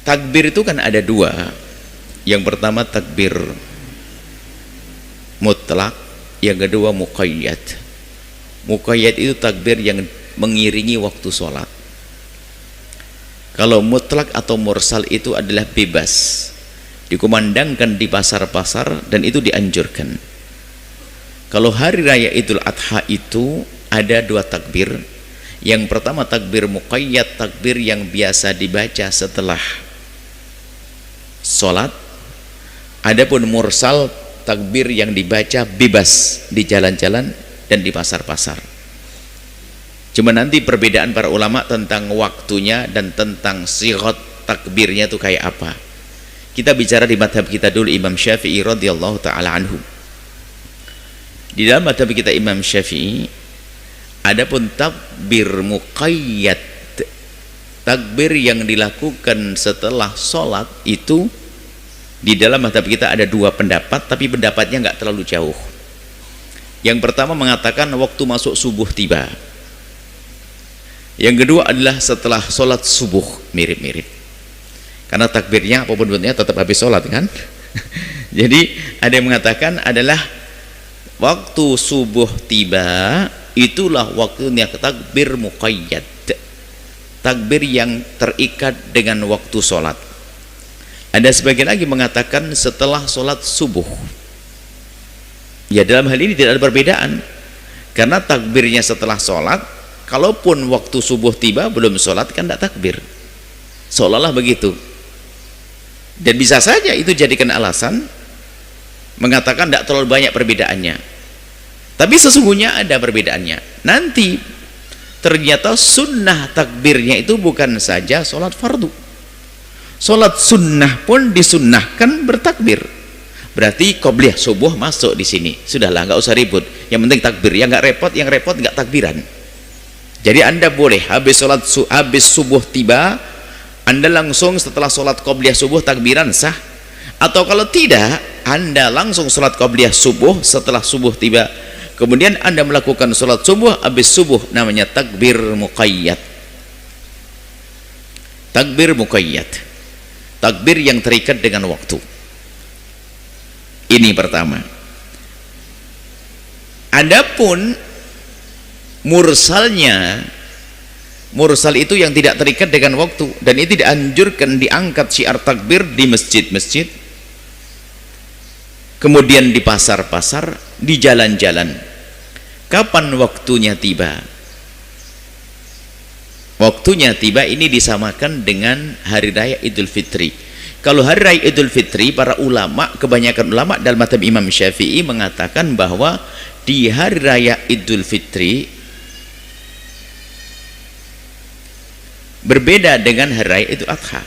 Takbir itu kan ada dua. Yang pertama takbir mutlak, yang kedua muqayyad. Muqayyad itu takbir yang mengiringi waktu sholat. Kalau mutlak atau mursal itu adalah bebas, dikumandangkan di pasar-pasar dan itu dianjurkan. Kalau hari raya Idul Adha itu ada dua takbir. Yang pertama takbir muqayyad, takbir yang biasa dibaca setelah sholat. Adapun mursal, takbir yang dibaca bebas di jalan-jalan dan di pasar-pasar. Cuma nanti perbedaan para ulama tentang waktunya dan tentang sighat takbirnya itu kayak apa. Kita bicara di madhab kita dulu, Imam Syafi'i radhiyallahu ta'ala anhu. Di dalam madhab kita Imam Syafi'i, adapun takbir muqayyad, takbir yang dilakukan setelah sholat itu, di dalam madhab kita ada dua pendapat, tapi pendapatnya nggak terlalu jauh. Yang pertama mengatakan waktu masuk subuh tiba. Yang kedua adalah setelah sholat subuh, mirip-mirip. Karena takbirnya apapun bentuknya tetap habis sholat kan. Jadi ada yang mengatakan adalah waktu subuh tiba, itulah waktunya takbir muqayyad, takbir yang terikat dengan waktu sholat. Ada sebagian lagi mengatakan setelah sholat subuh. Ya, dalam hal ini tidak ada perbedaan, karena takbirnya setelah sholat. Kalaupun waktu subuh tiba belum sholat kan tidak takbir, seolah-olah begitu. Dan bisa saja itu jadikan alasan mengatakan tidak terlalu banyak perbedaannya, tapi sesungguhnya ada perbedaannya. Nanti ternyata sunnah takbirnya itu bukan saja sholat fardu, sholat sunnah pun disunnahkan bertakbir. Berarti qobliyah subuh masuk di sini. Sudahlah, nggak usah ribut, yang penting takbir. Yang nggak repot, yang repot nggak takbiran. Jadi anda boleh habis subuh tiba, anda langsung setelah sholat qobliyah subuh takbiran sah. Atau kalau tidak, anda langsung sholat qobliyah subuh setelah subuh tiba, kemudian anda melakukan sholat subuh, habis subuh, namanya takbir muqayyad. Takbir muqayyad, takbir yang terikat dengan waktu. Ini pertama. Adapun mursalnya, mursal itu yang tidak terikat dengan waktu, dan itu dianjurkan diangkat syiar takbir di masjid-masjid, kemudian di pasar-pasar, di jalan-jalan. Kapan waktunya tiba? Waktunya tiba ini disamakan dengan hari raya Idul Fitri. Kalau hari raya Idul Fitri, para ulama, kebanyakan ulama dalam madhab Imam Syafi'i mengatakan bahwa di hari raya Idul Fitri berbeda dengan hari raya Idul Adha.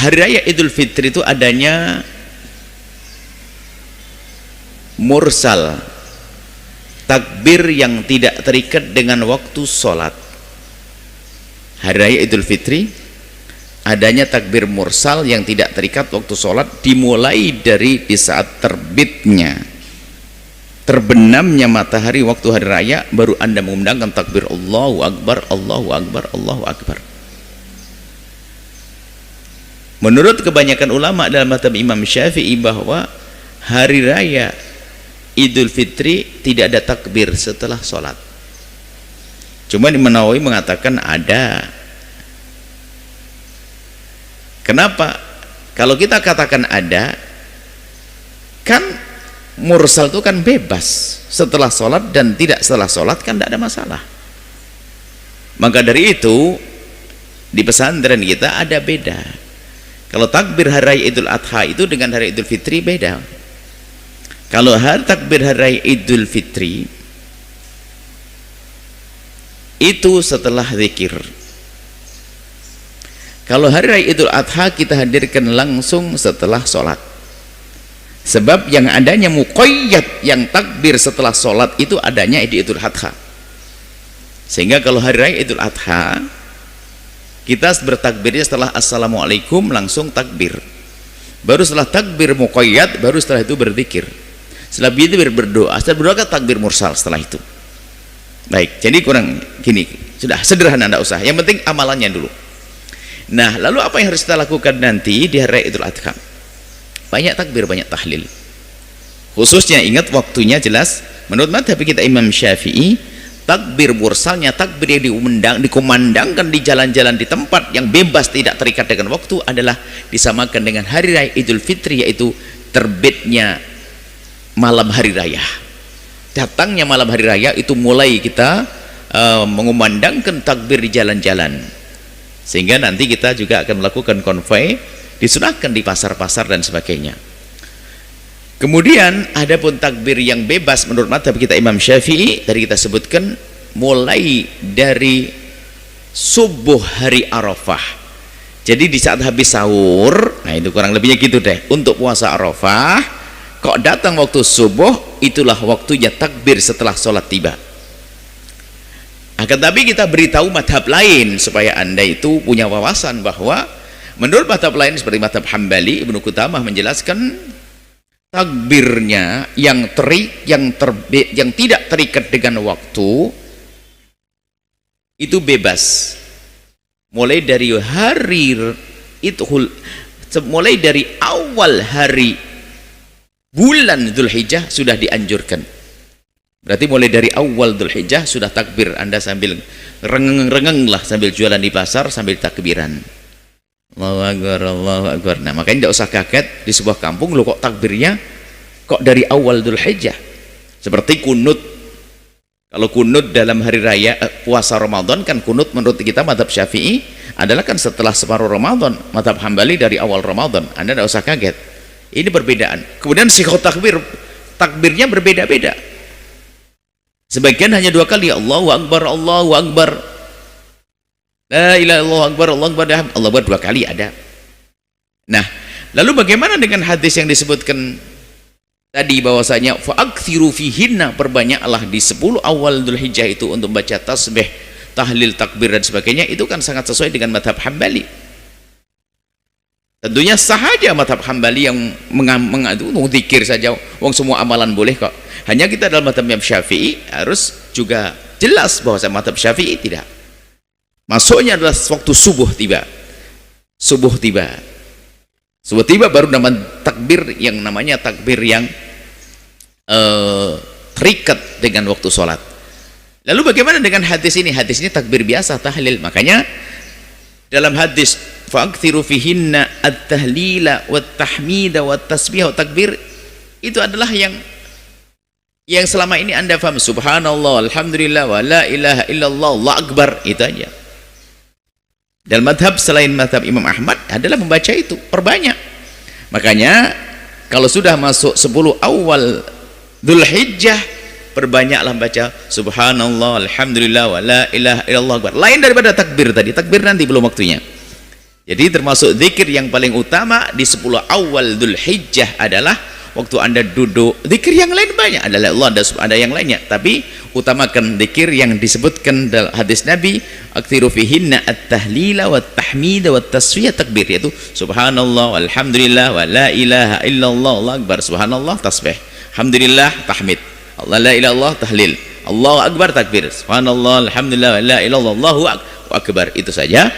Hari raya Idul Fitri itu adanya mursal, takbir yang tidak terikat dengan waktu sholat. Hari raya Idul Fitri adanya takbir mursal yang tidak terikat waktu sholat, dimulai dari di saat terbitnya, terbenamnya matahari waktu hari raya, baru anda mengumandangkan takbir Allahu Akbar, Allahu Akbar, Allahu Akbar. Menurut kebanyakan ulama dalam mazhab Imam Syafi'i bahwa hari raya Idul Fitri tidak ada takbir setelah sholat. Cuma Imam Nawawi mengatakan ada. Kenapa? Kalau kita katakan ada, kan mursal itu kan bebas, setelah sholat dan tidak setelah sholat kan tidak ada masalah. Maka dari itu di pesantren kita ada beda. Kalau takbir hari raya Idul Adha itu dengan hari Idul Fitri beda. Kalau takbir hari raya Idul Fitri itu setelah zikir. Kalau hari raya Idul Adha kita hadirkan langsung setelah sholat. Sebab yang adanya muqayyad, yang takbir setelah sholat itu adanya di Idul Adha. Sehingga kalau hari raya Idul Adha kita bertakbirnya setelah assalamualaikum langsung takbir. Baru setelah takbir muqayyad, baru setelah itu berzikir. Setelah itu berdoa, setelah berdoa takbir mursal setelah itu. Baik, jadi kurang gini, Sudah sederhana, tidak usah, yang penting amalannya dulu. Nah, lalu apa yang harus kita lakukan nanti di hari Idul Adha? Banyak takbir, banyak tahlil. Khususnya ingat waktunya jelas, menurut madhab kita Imam Syafi'i, takbir mursalnya, takbir yang dikumandangkan di jalan-jalan di tempat yang bebas tidak terikat dengan waktu adalah disamakan dengan hari raya Idul Fitri, yaitu terbitnya malam hari raya. Datangnya malam hari raya itu mulai kita mengumandangkan takbir di jalan-jalan, sehingga nanti kita juga akan melakukan konvoi, disunahkan di pasar-pasar dan sebagainya. Kemudian adapun takbir yang bebas menurut mazhab kita Imam Syafi'i, tadi kita sebutkan mulai dari subuh hari Arafah. Jadi di saat habis sahur, nah itu kurang lebihnya gitu deh untuk puasa Arafah, kok datang waktu subuh, itulah waktunya takbir setelah sholat tiba. Akan tapi kita beritahu madhab lain supaya anda itu punya wawasan bahwa menurut madhab lain seperti madhab Hambali, Ibnu Qudamah menjelaskan takbirnya yang tidak terikat dengan waktu itu bebas. Mulai dari hari itu, mulai dari awal hari bulan Dzulhijjah sudah dianjurkan. Berarti mulai dari awal Dzulhijjah sudah takbir, anda sambil rengeng-rengeng lah sambil jualan di pasar sambil takbiran, Allahu Akbar, Allahu Akbar. Nah makanya tidak usah kaget di sebuah kampung lo kok takbirnya kok dari awal Dzulhijjah. Seperti kunut, kalau kunut dalam hari raya puasa Ramadan kan kunut menurut kita madhab Syafi'i adalah kan setelah separuh Ramadan, madhab Hambali dari awal Ramadan. Anda tidak usah kaget, ini perbedaan. Kemudian sighah takbirnya berbeda-beda. Sebagian hanya 2 kali, Allahu Akbar, Allahu Akbar, la ilaha illallah, Akbar, Allahu Akbar, Allahu Akbar 2 kali ada. Nah, lalu bagaimana dengan hadis yang disebutkan tadi bahwasanya fa'akthiru fihinna, perbanyaklah di 10 awal Dzulhijjah itu untuk baca tasbih, tahlil, takbir dan sebagainya. Itu kan sangat sesuai dengan madhab Hambali. Tentunya sah saja madhab Hambali yang mengadu zikir saja, wong semua amalan boleh kok. Hanya kita dalam madhab Syafi'i harus juga jelas bahwa madhab Syafi'i tidak. Masuknya adalah waktu subuh tiba. Subuh tiba baru nama takbir yang namanya takbir yang terikat dengan waktu sholat. Lalu bagaimana dengan hadis ini? Hadis ini takbir biasa, tahlil. Makanya dalam hadis fa'akthiru fihinna at-tahlila wat-tahmida wat-tasbih wat-takbir, itu adalah yang selama ini anda paham, subhanallah, alhamdulillah, wa la ilaha illallah, Allah akbar, itu aja. Dan madhab selain madhab Imam Ahmad adalah membaca itu, perbanyak. Makanya kalau sudah masuk 10 awal Dzulhijjah, perbanyaklah baca subhanallah, alhamdulillah, wa la ilaha illallah, akbar. Lain daripada takbir tadi, takbir nanti belum waktunya. Jadi termasuk zikir yang paling utama di 10 awal Dzulhijjah adalah waktu anda duduk. Zikir yang lain banyak, adalah Allah, ada yang lainnya, tapi utamakan zikir yang disebutkan dalam hadis Nabi, aktsiru fihinna at-tahlila wat-tahmida wat-tasfiyah, takbir, yaitu subhanallah, alhamdulillah, wa la ilaha illallah, Allah akbar, subhanallah tasbih, alhamdulillah tahmid, Allah la ilaha illallah tahlil, Allahu akbar takbir, subhanallah, alhamdulillah, wa la ilaha illallah, Allahu akbar. Itu saja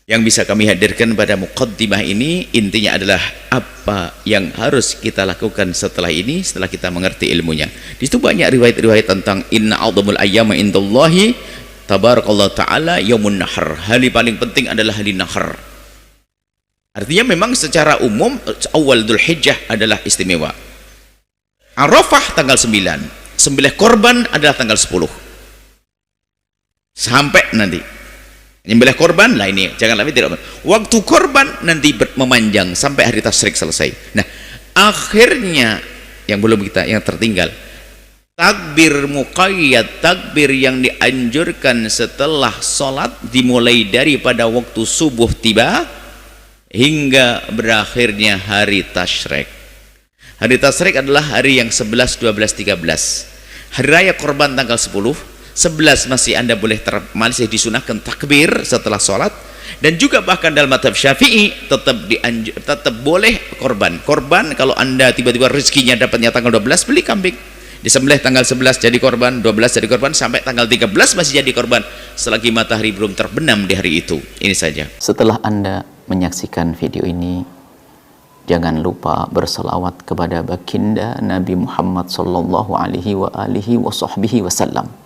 yang bisa kami hadirkan pada muqaddimah ini. Intinya adalah apa yang harus kita lakukan setelah ini, setelah kita mengerti ilmunya. Di situ banyak riwayat-riwayat tentang inna a'dhamul ayyama indallahi tabarakallahu ta'ala yaumun nahr. Hari paling penting adalah hari nahr. Artinya memang secara umum awal Dzulhijjah adalah istimewa. Arafah tanggal 9, sembelih korban adalah tanggal 10 sampai nanti nyembelih korban lah, ini jangan lebih tidak. Waktu korban nanti memanjang sampai hari tasyrik selesai. Nah, akhirnya yang belum kita, yang tertinggal, takbir muqayyad, takbir yang dianjurkan setelah sholat dimulai daripada waktu subuh tiba hingga berakhirnya hari tasyrik. Hari tasyrik adalah hari yang 11, 12, 13. Hari raya korban tanggal 10, 11 masih anda boleh masih disunahkan takbir setelah sholat. Dan juga bahkan dalam mazhab Syafi'i tetap boleh korban kalau anda tiba-tiba rezekinya dapatnya tanggal 12, beli kambing. disembelih tanggal 11 jadi korban, 12 jadi korban, sampai tanggal 13 masih jadi korban selagi matahari belum terbenam di hari itu. Ini saja. Setelah Anda menyaksikan video ini, jangan lupa berselawat kepada baginda Nabi Muhammad sallallahu alaihi wa alihi wa sahbihi wasallam.